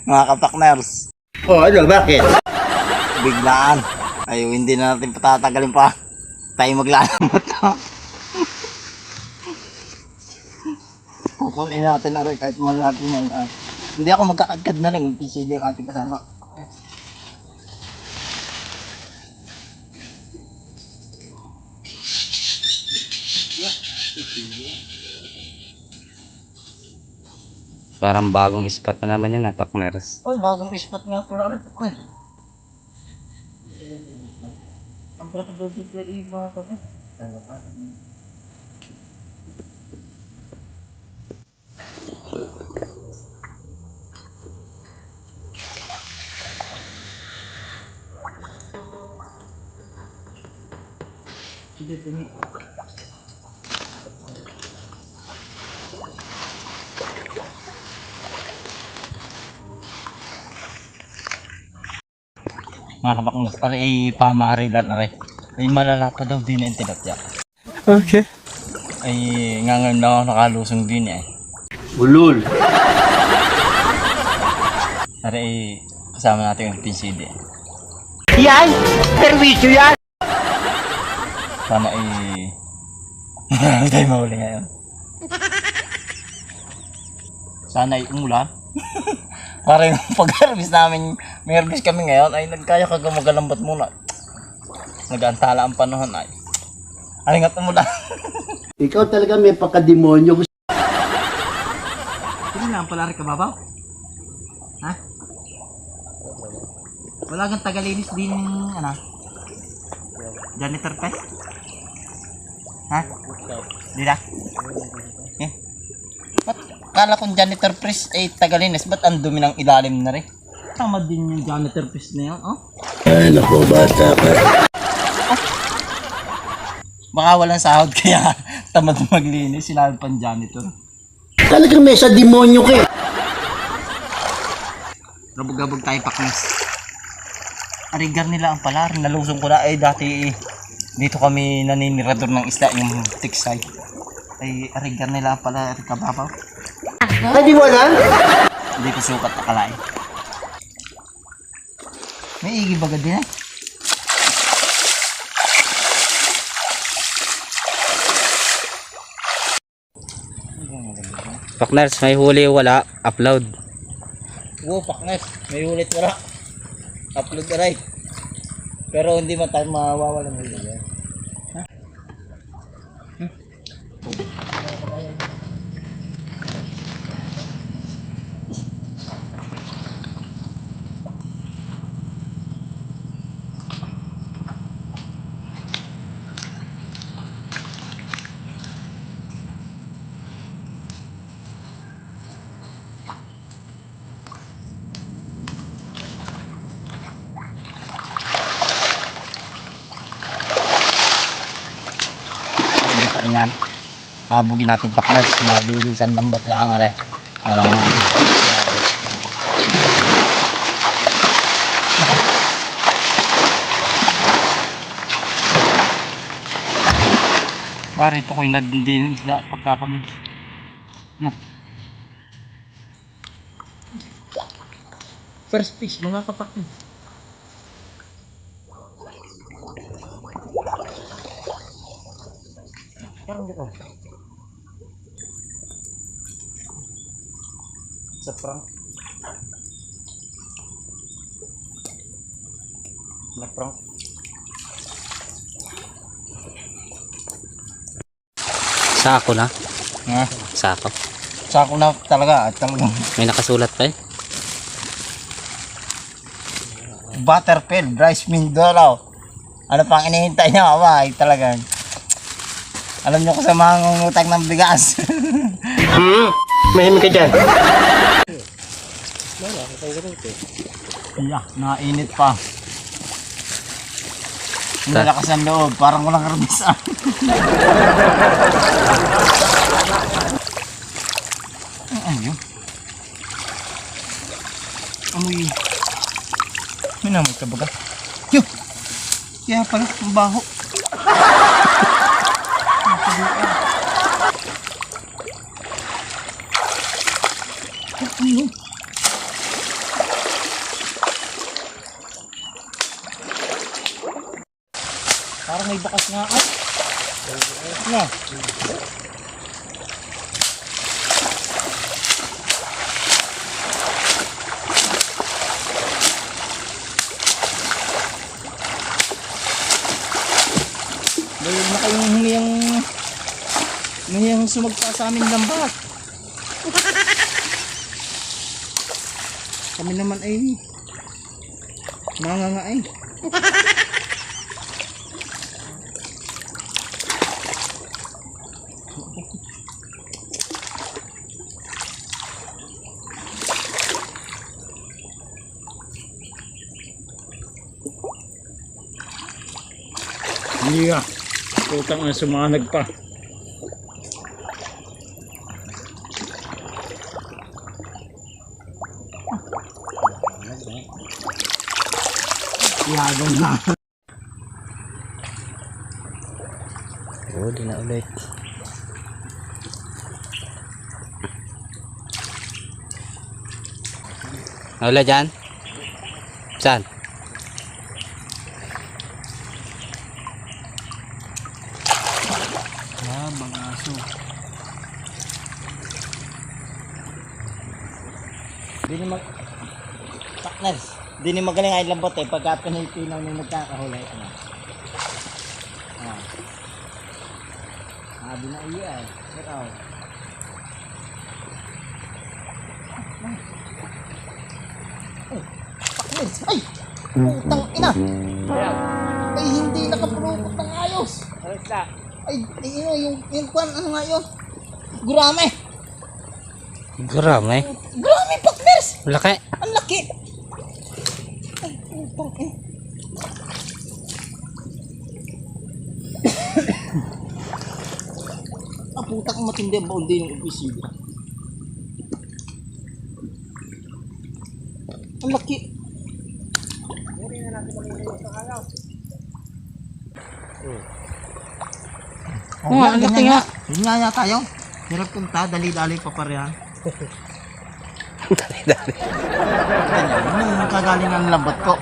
Mga kapakners. Oh, ano, bakit? Biglaan. Ay, hindi na natin patatagalin pa. Tayo maglalamot na. Kukunin natin na rin kahit mahal natin yan. Hindi ako magkakagkad na rin. Yung PCD ang ating kasama. Parang bagong spot na naman yan, partners. Uy, bagong spot nga pala rin ako eh. Ang pala ka dito iba ka eh. Dito ni. Mga kapakners, ay pamarilan na rin. Ay malala pa daw din ang tilapia. Okay. Ay nga ngayon lang ako nakalusong din eh. Ulul. Ari ay kasama natin yung PCD. Yan! Servisyo yan! Sana ay marami tayo mahuli ngayon. Sana ay umulan. Para yung pag-harvest namin, may harvest kami ngayon ay nagkaya ka gumagalambat muna. Nag-antala ang panahon ay. Ay nga umulan. Ikaw talaga may pagkademonyo. Hindi na ang palari ka babaw? Ha? Wala kang tagalinis din ano? Janitor pa? Ha? Di na? Eh? Ba't kala kong janitor press ay tagalinis? Ba't ang dumi ng ilalim na rin? Tama din yung janitor press na yun, oh? Ay, naku, bata ka. Baka walang sahod kaya tamad maglinis, sinabi pang janitor. Talagang may sa demonyo ka eh. Rabog-rabog tayo paknes. Arigar nila ang pala, nalusong ko na ay dati dito kami naninirador ng isda yung tiksay. Ay arigar nila ang pala, kababaw. Ay, di mo alam? Hindi ko sukat akalain. May igi bagad din eh. Partners, may huli wala, upload. Wow, paknes. May ulit wala. Upload na right. Pero hindi man tayo mawawala ng huli. Ha? Yan. Habugin natin pakners, mabilisan ng batang are. Alam mo. Pare ito ko yung nadindin na pagkakami. First fish mga kapakners. Parang dito. Sa prang. Na prang. Sako na. Ha? Sako. Sako na talaga at talagang May nakasulat pa eh. Butterfield, rice Mindoro. Ano pang inihintay niya ba? Ay talagang alam niyo ko sa mga ngungutang ng bigas. Mahimik ka dyan. Yeah, nainit pa. Nalakas ang loob, parang walang karbisan. Ano yun? Amoy. May namoy ka baga? Yo! Kaya pala, ang baho. Ano yun? may bakas nga ay. Na. Dahil na kayong hingiyang sumagpa sa amin lambat. Kami naman ay manganga ay. Iya. Putang na sumanag pa. Yagan na. Huli na ulit. Wala dyan? Saan? Ah, mga aso. Di ni mag... Partners, di ni magaling ay lambot eh. Pagka pinipinaw nung nagkakahulay. Ano? Ah. Sabi na iya eh. Pero... Partners, ay! Putang ina! Ay, hindi nakapulupot ng ayos! Ay, yung kwan, ano nga yun? Gurame! Grabe. Gurame, partners! Laki. Ang laki! Ay, putang eh. Ah, putang matindi ang baon din yung opisina. Ang laki! Oo, ang laki nga. Yun nga yata yun. Hirap punta, dali-dali pa parehan. Dali-dali. Ganyan, yung kagaling ng lambat ko.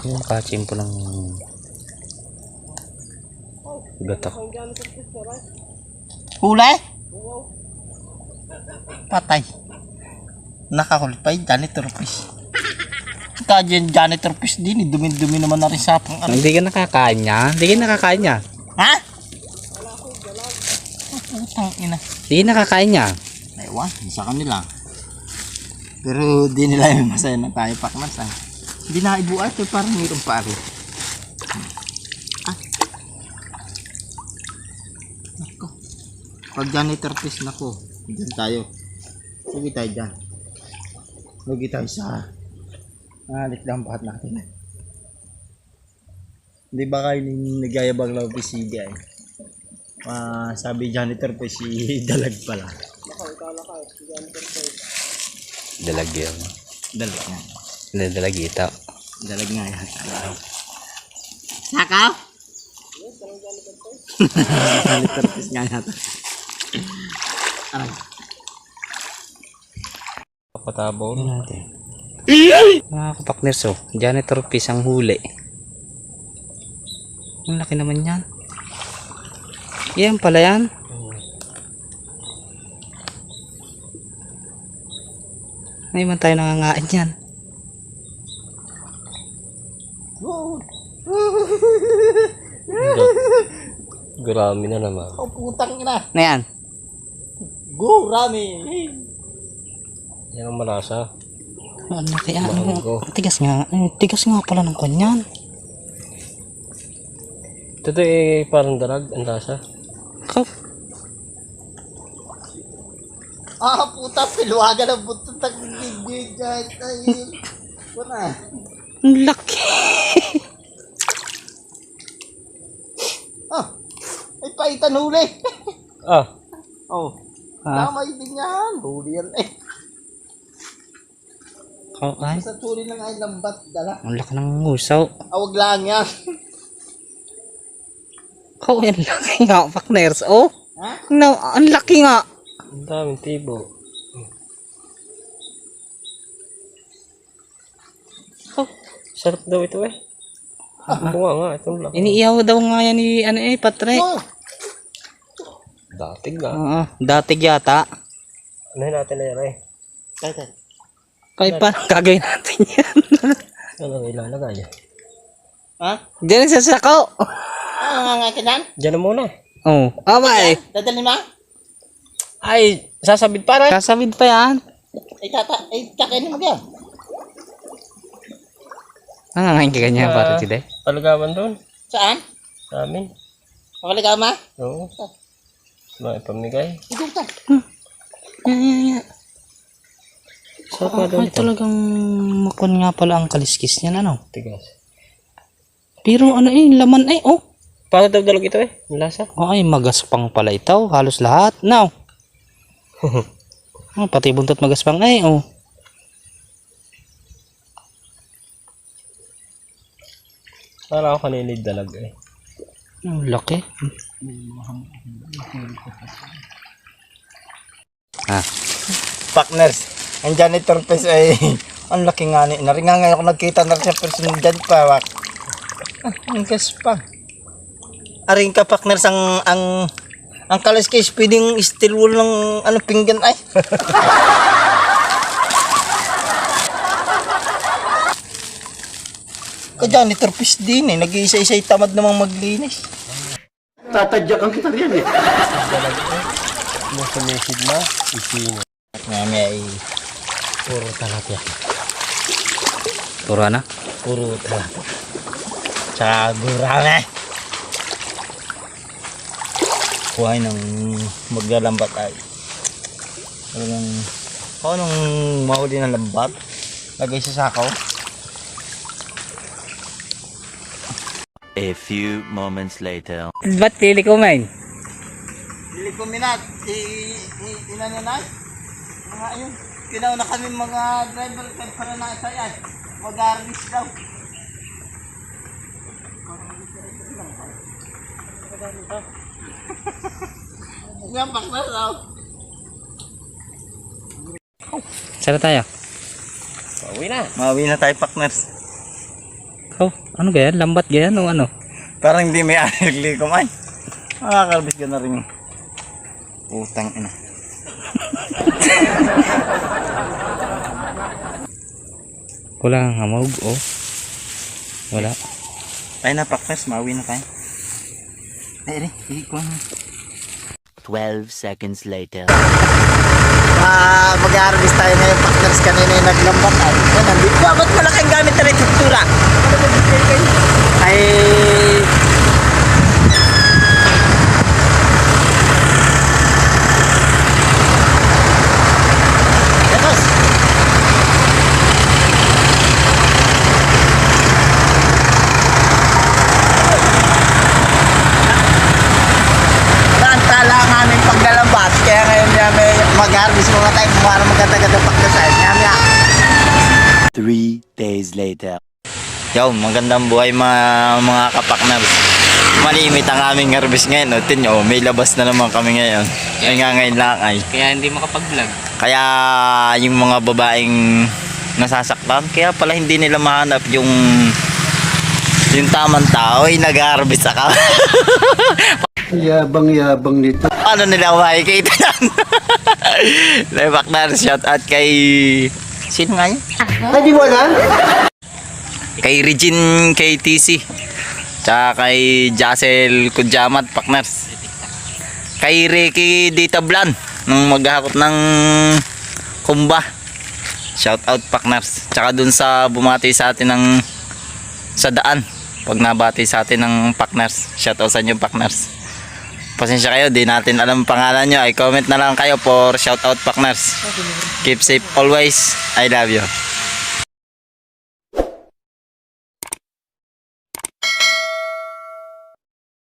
Yung kachimpo ng gatak. Huli? Patay. Nakakulit pa yung janitor fish. Kaya janitor fish din, dumi-dumi naman na rin sa pang ano. Hindi ka nakakain niya? Hindi ka nakakain niya? Ha? Oh, putang ina. Hindi ka nakakain niya? Ewan, sa kanila. Pero di nila yung masaya na tayo pakmas. Hindi na ibuay, pero parang mayroong pari. Ah. Nako. Pag janitor fish nako, dyan tayo. Lugi tayo dyan. Lugi tayo sa nalit lang bahat natin. Hindi ba kayo nagayabang lang PCD ay? Sabi janitor fish si dalag pala. Dalag yun. Dalag nga. Dalag ito. Dalag nga yan. Sakaw? Janitor fish nga yata. Aray. Patabaw natin. Mga kapakners, oh. Janitor fish ang huli. Ang laki naman yan. Yan pala yan. May man tayo nangangain yan. Gurami na naman. Oh, putang ina. Na yan? Gurami. Yan ang malasa. Ang laki yan. Mango. Ang tigas nga. Ang tigas nga pala ng kanyan. Ito eh parang dalag, ang lasa. Ah, puta, piluwagan ang buto ng bibig. Wala. Ang laki. Ah, ay paitan huli. Ah, Oh, Ah, tama din yan. Huli yan eh. ay, Sa tuli lang ay lambat, dala. ang laki ng musaw. Awag lang yan. Oh, ang laki nga, partners. Oh. Ha? No, ang laki nga. Ang daming tibo. Oh, sarap daw ito eh. Bunga nga, itong laki. Iniihaw daw nga yan ni ano Patre. Oh, Dating nga. Oo, datig yata. Ano natin na yan eh? tayo. Kaya pa, gagawin natin yan. Ano nga ilalagay? Ha? Diyan sa sako. Ah, nga ka dyan? Diyan na muna. Oh, abay. Dadalhin mo? Ay, sasabit para. Kasabid pa yan. Kakainin mo yan. Ah, hindi kanya para today. Palagawan doon. Saan? Sa amin. Makaligaw ma? Oo. May pamigay. Ito ito. Yan. Sarap nga doon Ay, ito. talagang makon nga pala ang kaliskis niyan, ano? Tigas. Pero ano laman oh. Paano daw dalag ito eh? Ang lasa? Ay, magaspang pala ito. Halos lahat. Now. Pati buntot magaspang oh. Para ako kanilid dalag eh. Ang laki. Partners, ang janitor face ay ang laki nga ni. Naringa ngayon ako nagkita na siya person dyan pa. Wak. Ang gaspang. Aring ka partners ang kaliskis pwedeng steel wool ng ano pinggan ay. Ka janitor face din eh. Nag-iisa-isa'y tamad namang maglinis. Tatadyakan kita riyan eh. Kung sumisid na, isino. At nga ay Puro talapia. Puro na. puro talapia. Tsaka gurame. Buhay ng maglalambat ay talagang nung mahuli ng lambat lagay sa sakaw. A few moments later. Ba't lili ko, man? Dili ko minat inananay mga ayun kinauna kami mga driver kahit para na isa yan mag-harvest daw. Nga partner daw. Sara tayo. Pauwi na. Mauwi na tayo partners. Oh, ano ganyan? Lambat ganyan o ano? Parang hindi may aligli ko man. Makakalbis ka na rin. Utang ina. Wala kang hamog, oh. Wala. Tayo na partners, mauwi na tayo. Ay, hindi ko na. 12 seconds later. Mag-harvest tayo ngayon partners kanina yung naglambat ay. Yan, nandito. Ba't malaking gamit na rin struktura? Ay... Etos! Ang tala ang aming paglalambat. Kaya ngayon niya may mag-harvest mga tayo para maganda-ganda pagkasal. Niya. 3 days later. Yo, magandang buhay mga kapakners. Malimit ang aming harvest ngayon. O, tinyo, may labas na naman kami ngayon. Ay nga ngayon lang ay. Kaya hindi makapag-vlog. Kaya yung mga babaeng nasasaktan, kaya pala hindi nila mahanap yung tamang tao ay nag-harvest ka. Yabang-yabang nito. Paano nila makikita yan? Pakners, shout out kay... Sino nga yun? Ay, di mo alam? Kay Regine KTC. Tsaka kay Jacel Kudjamat, partners. Kay Ricky Dita Blan nung maghahakot ng kumba. Shout out, partners. Tsaka dun sa bumati sa atin ng sa daan. Pag nabati sa atin ng partners. Shout out sa inyo, partners. Pasensya kayo, di natin alam ang pangalan nyo. Ay comment na lang kayo for shout out, partners. Keep safe always. I love you.